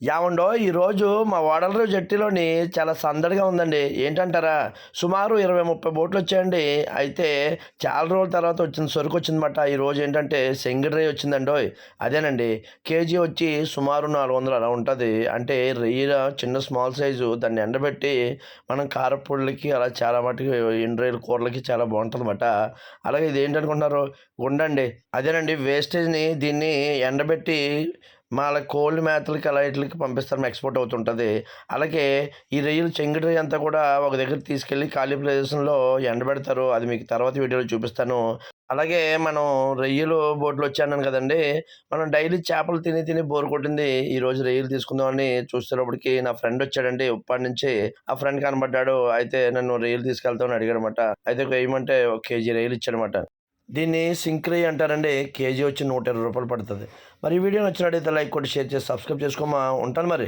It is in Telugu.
యావండో ఈరోజు మా ఓడలరేవు జట్టిలోని చాలా సందడిగా ఉందండి. ఏంటంటారా? సుమారు 20, 30 బోట్లు వచ్చాయండి. అయితే చాలా రోజుల తర్వాత వచ్చింది సరుకు వచ్చిందన్నమాట. ఈరోజు ఏంటంటే సెంగిడి వచ్చిందండోయ్. అదేనండి. కేజీ వచ్చి సుమారు 400 అలా ఉంటుంది. అంటే రొయ్యల చిన్న స్మాల్ సైజు దాన్ని ఎండబెట్టి మనం కారపొడులకి అలా చాలా మటుకు ఎండు రొయ్యల కూరలకి చాలా బాగుంటుందన్నమాట. అలాగే ఇది ఏంటనుకుంటున్నారు? ఉండండి. అదేనండి వేస్టేజ్ని దీన్ని ఎండబెట్టి వాళ్ళ కోల్డ్ మేతలకి అలా వీటిలకి పంపిస్తారు, ఎక్స్‌పోర్ట్ అవుతుంటది. అలాగే ఈ రొయ్యలు చెంగిడి రొయ్య అంతా కూడా ఒక దగ్గరికి తీసుకెళ్ళి ఖాళీ ప్రదేశంలో ఎండబెడతారు. అది మీకు తర్వాత వీడియోలో చూపిస్తాను. అలాగే మనం రొయ్యలు బోట్‌లొచ్చాయన్నాను కదండీ! మనం డైలీ చేపలు తిని తిని బోర్ కొట్టింది. ఈరోజు రొయ్యలు తీసుకుందామని చూసేటప్పటికి నా ఫ్రెండ్ వచ్చాడండి ఉప్పాడ నుంచి. ఆ ఫ్రెండ్ కనపడ్డాడు. అయితే నన్ను రొయ్యలు తీసుకెళ్తావని అడిగాడనమాట. అయితే వేయమంటే ఒక కేజీ రొయ్యలు ఇచ్చాడనమాట. దీన్ని సింక్ రొయ్య అంటారండి. కేజీ వచ్చి రూ. 120 పడుతది. మరి ఈ వీడియో నచ్చినట్టయితే లైక్ కొట్టి, షేర్ చేసి, సబ్స్క్రైబ్ చేసుకోమా. ఉంటాను మరి.